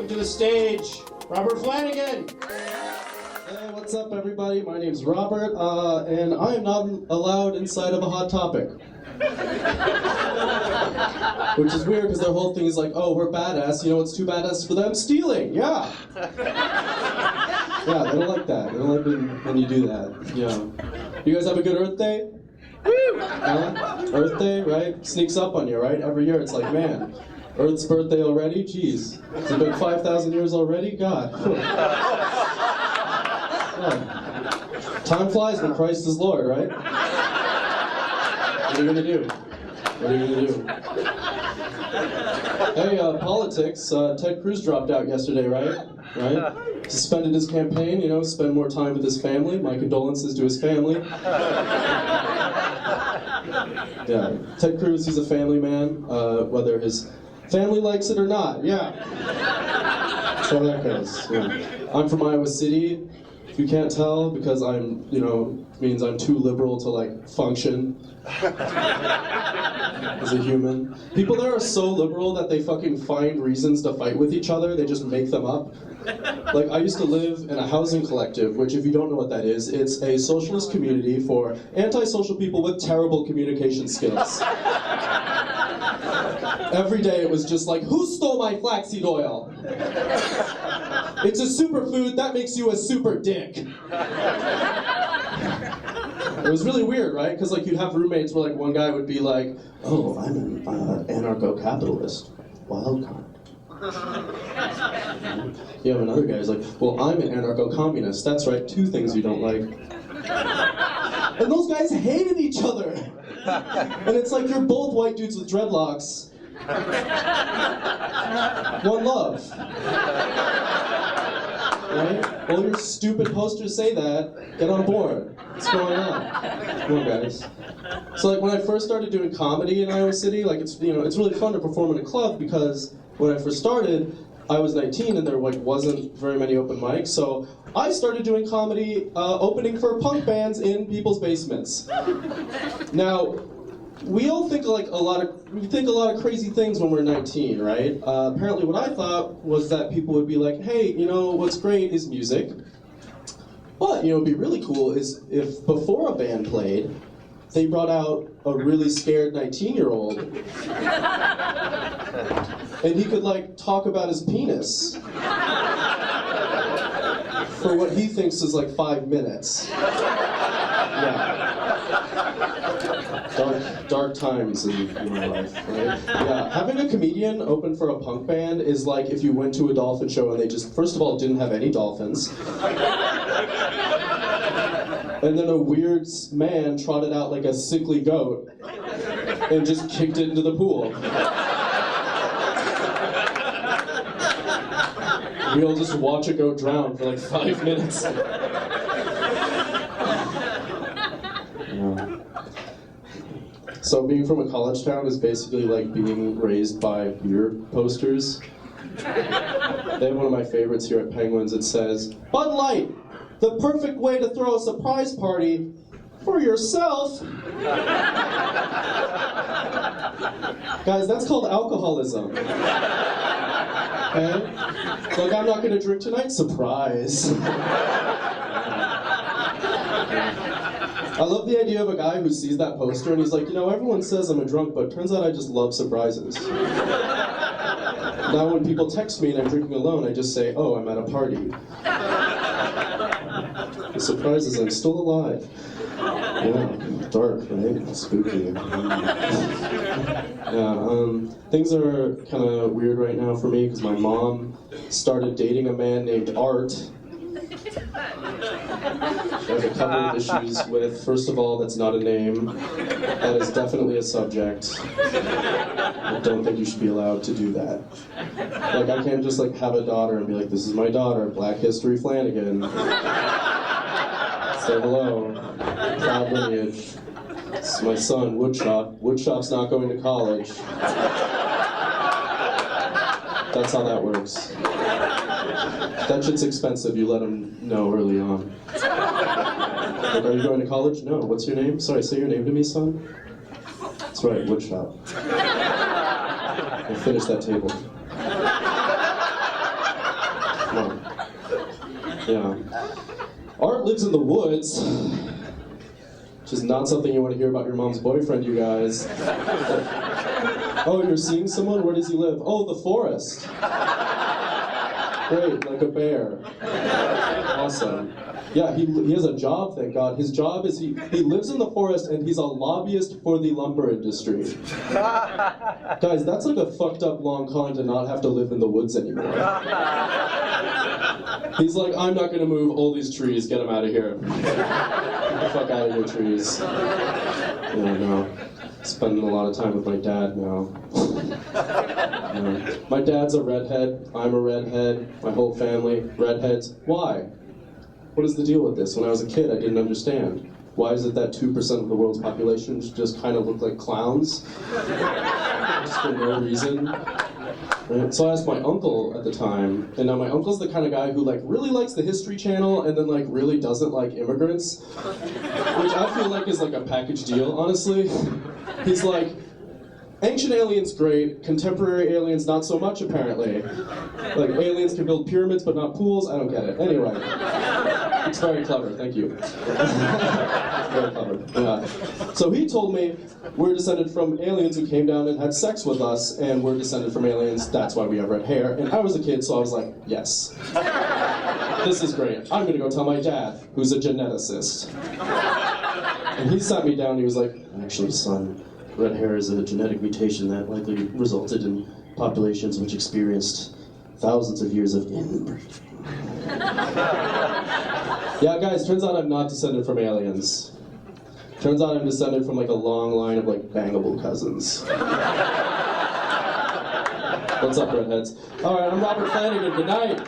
welcome to the stage, Robert Flanagan. Hey, what's up, everybody? My name's Robert, and I am not allowed inside of a Hot Topic. Which is weird, because their whole thing is like, oh, we're badass. You know what's too badass for them? Stealing, yeah. Yeah, they don't like that. They don't like when you do that. Yeah. You guys have a good Earth Day? Earth Day, right? Sneaks up on you, right? Every year, it's like, man, Earth's birthday already? Jeez. Has it been 5,000 years already? God. Time flies when Christ is Lord, right? What are you gonna do? What are you gonna do? Hey, politics. Ted Cruz dropped out yesterday, right? Right? Suspended his campaign, you know, spend more time with his family. My condolences to his family. Yeah, Ted Cruz, he's a family man, whether his family likes it or not, yeah. That's how that goes, yeah. I'm from Iowa City, if you can't tell, because I'm, you know, means I'm too liberal to, like, function as a human. People there are so liberal that they fucking find reasons to fight with each other, they just make them up. Like, I used to live in a housing collective, which, if you don't know what that is, it's a socialist community for antisocial people with terrible communication skills. Every day it was just like, who stole my flaxseed oil? It's a superfood, that makes you a super dick. It was really weird, right? Because like you'd have roommates where like one guy would be like, oh, I'm an anarcho-capitalist, wild card. You have another guy who's like, well, I'm an anarcho-communist. That's right, two things you don't like. And those guys hated each other. And it's like you're both white dudes with dreadlocks. One love. Right? Well, your stupid posters say that. Get on board. What's going on? Come on, guys. So like when I first started doing comedy in Iowa City, like it's really fun to perform in a club because when I first started, I was 19 and there like wasn't very many open mics, so I started doing comedy opening for punk bands in people's basements. Now, we all think like a lot of crazy things when we're 19, right? Apparently what I thought was that people would be like, hey, you know, what's great is music. But, you know, what'd be really cool is if before a band played, they brought out a really scared 19-year-old and he could like talk about his penis for what he thinks is like 5 minutes. Yeah. Dark times in my life, right? Yeah, having a comedian open for a punk band is like if you went to a dolphin show and they just, first of all, didn't have any dolphins. And then a weird man trotted out like a sickly goat and just kicked it into the pool. We all just watch a goat drown for like 5 minutes. Yeah. So being from a college town is basically like being raised by beer posters. They have one of my favorites here at Penguins. It says, Bud Light, the perfect way to throw a surprise party for yourself. Guys, that's called alcoholism. Okay? Look, I'm not gonna drink tonight, surprise. I love the idea of a guy who sees that poster and he's like, you know, everyone says I'm a drunk, but it turns out I just love surprises. Now when people text me and I'm drinking alone, I just say, oh, I'm at a party. The surprise is I'm still alive. Yeah, dark, right? Spooky. Yeah, things are kind of weird right now for me because my mom started dating a man named Art. There's a couple of issues with, first of all, that's not a name. That is definitely a subject. I don't think you should be allowed to do that. Like, I can't just, like, have a daughter and be like, this is my daughter, Black History Flanagan. Say hello. Proud lineage. This is my son, Woodshop. Woodshop's not going to college. That's how that works. That shit's expensive, you let them know early on. Like, are you going to college? No. What's your name? Sorry, say your name to me, son. That's right, Woodshop. We'll finish that table. Yeah. Art lives in the woods, which is not something you want to hear about your mom's boyfriend, you guys. Oh, you're seeing someone? Where does he live? Oh, the forest. Great, like a bear. Awesome. Yeah, he has a job, thank God. His job is he lives in the forest and he's a lobbyist for the lumber industry. Guys, that's like a fucked up long con to not have to live in the woods anymore. He's like, I'm not gonna move all these trees, get them out of here. Get the fuck out of here, trees. Yeah, no. Spending a lot of time with my dad now. My dad's a redhead, I'm a redhead, my whole family, redheads. Why? What is the deal with this? When I was a kid, I didn't understand. Why is it that 2% of the world's population just kind of look like clowns? Just for no reason. Right? So I asked my uncle at the time, and now my uncle's the kind of guy who like really likes the History Channel and then like really doesn't like immigrants, which I feel like is like a package deal, honestly. He's like, ancient aliens great, contemporary aliens not so much apparently. Like aliens can build pyramids but not pools, I don't get it. Anyway, it's very clever, thank you. Very clever, yeah. So he told me, we're descended from aliens who came down and had sex with us, and we're descended from aliens, that's why we have red hair. And I was a kid, so I was like, yes. This is great. I'm gonna go tell my dad, who's a geneticist. And he sat me down and he was like, actually son, red hair is a genetic mutation that likely resulted in populations which experienced thousands of years of inbreeding. Yeah, guys, turns out I'm not descended from aliens. Turns out I'm descended from like a long line of like bangable cousins. What's up, redheads? All right, I'm Robert Flanagan. Good night.